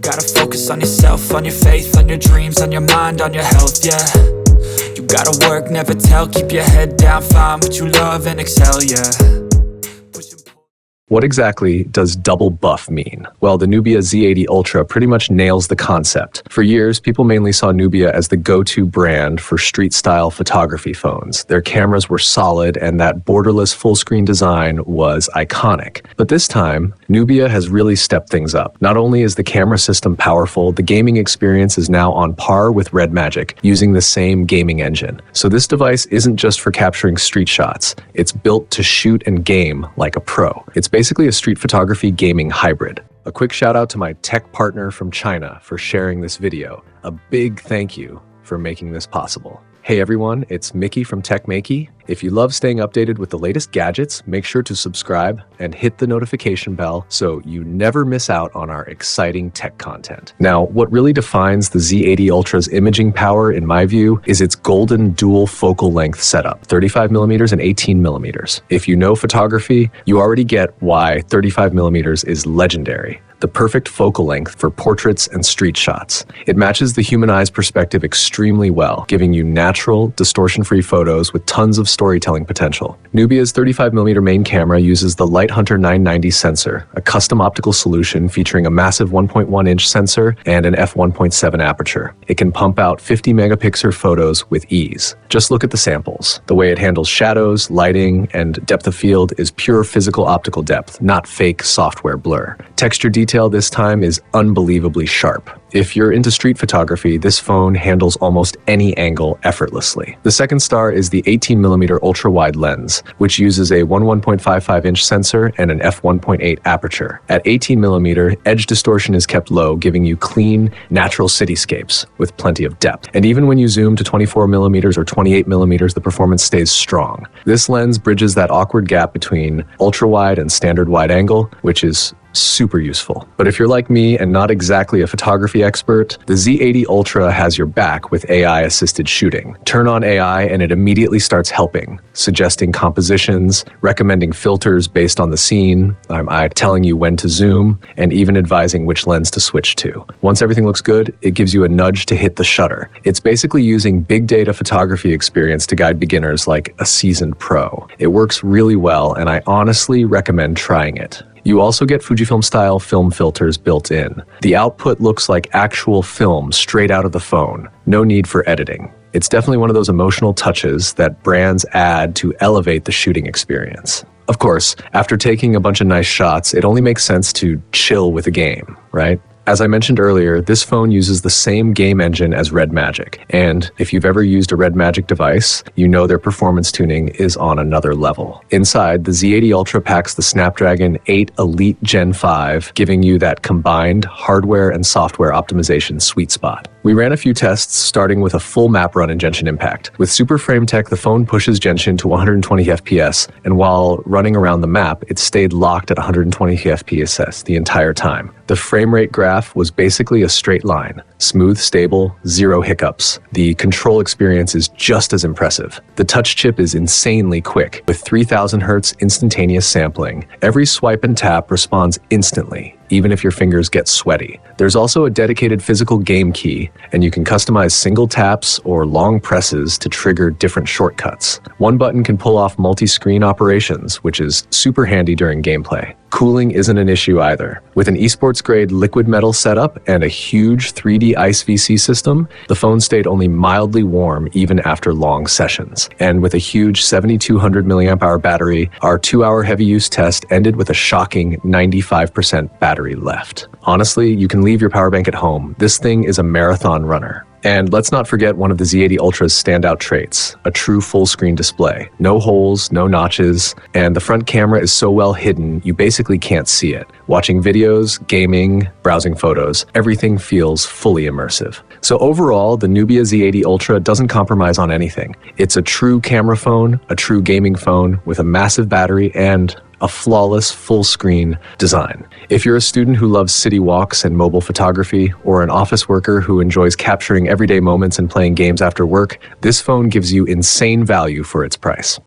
gotta focus on yourself, on your faith, on your dreams, on your mind, on your health, yeah. You gotta work, never tell, keep your head down, find what you love and excel, yeah. What exactly does double buff mean? Well, the Nubia Z80 Ultra pretty much nails the concept. For years, people mainly saw Nubia as the go-to brand for street-style photography phones. Their cameras were solid, and that borderless full-screen design was iconic. But this time, Nubia has really stepped things up. Not only is the camera system powerful, the gaming experience is now on par with Red Magic, using the same gaming engine. So this device isn't just for capturing street shots. It's built to shoot and game like a pro. It's basically a street photography gaming hybrid. A quick shout out to my tech partner from China for sharing this video. A big thank you for making this possible. Hey everyone, it's Maiky from Maiky. If you love staying updated with the latest gadgets, make sure to subscribe and hit the notification bell so you never miss out on our exciting tech content. Now, what really defines the Z80 Ultra's imaging power, in my view, is its golden dual focal length setup, 35mm and 18mm. If you know photography, you already get why 35mm is legendary. The perfect focal length for portraits and street shots. It matches the human eye's perspective extremely well, giving you natural, distortion-free photos with tons of storytelling potential. Nubia's 35mm main camera uses the Lighthunter 990 sensor, a custom optical solution featuring a massive 1.1-inch sensor and an f1.7 aperture. It can pump out 50-megapixel photos with ease. Just look at the samples. The way it handles shadows, lighting, and depth of field is pure physical optical depth, not fake software blur. Texture detail this time is unbelievably sharp. If you're into street photography, this phone handles almost any angle effortlessly. The second star is the 18mm ultra-wide lens, which uses a 1.55-inch sensor and an f1.8 aperture. At 18mm, edge distortion is kept low, giving you clean, natural cityscapes with plenty of depth. And even when you zoom to 24mm or 28mm, the performance stays strong. This lens bridges that awkward gap between ultra-wide and standard wide angle, which is super useful. But if you're like me and not exactly a photography expert, the Z80 Ultra has your back with AI-assisted shooting. Turn on AI and it immediately starts helping, suggesting compositions, recommending filters based on the scene, telling you when to zoom, and even advising which lens to switch to. Once everything looks good, it gives you a nudge to hit the shutter. It's basically using big data photography experience to guide beginners like a seasoned pro. It works really well, and I honestly recommend trying it. You also get Fujifilm-style film filters built in. The output looks like actual film straight out of the phone. No need for editing. It's definitely one of those emotional touches that brands add to elevate the shooting experience. Of course, after taking a bunch of nice shots, it only makes sense to chill with a game, right? As I mentioned earlier, this phone uses the same game engine as Red Magic, and if you've ever used a Red Magic device, you know their performance tuning is on another level. Inside, the Z80 Ultra packs the Snapdragon 8 Elite Gen 5, giving you that combined hardware and software optimization sweet spot. We ran a few tests, starting with a full map run in Genshin Impact. With Super Frame Tech, the phone pushes Genshin to 120 FPS, and while running around the map, it stayed locked at 120 FPS the entire time. The frame rate graph was basically a straight line. Smooth, stable, zero hiccups. The control experience is just as impressive. The touch chip is insanely quick, with 3000 Hz instantaneous sampling. Every swipe and tap responds instantly, even if your fingers get sweaty. There's also a dedicated physical game key, and you can customize single taps or long presses to trigger different shortcuts. One button can pull off multi-screen operations, which is super handy during gameplay. Cooling isn't an issue either. With an esports-grade liquid metal setup and a huge 3D Ice VC system, the phone stayed only mildly warm even after long sessions. And with a huge 7200 mAh battery, our 2-hour heavy use test ended with a shocking 95% battery left. Honestly, you can leave your power bank at home. This thing is a marathon runner. And let's not forget one of the Z80 Ultra's standout traits, a true full-screen display. No holes, no notches, and the front camera is so well hidden, you basically can't see it. Watching videos, gaming, browsing photos, everything feels fully immersive. So overall, the Nubia Z80 Ultra doesn't compromise on anything. It's a true camera phone, a true gaming phone with a massive battery and a flawless full-screen design. If you're a student who loves city walks and mobile photography, or an office worker who enjoys capturing everyday moments and playing games after work, this phone gives you insane value for its price.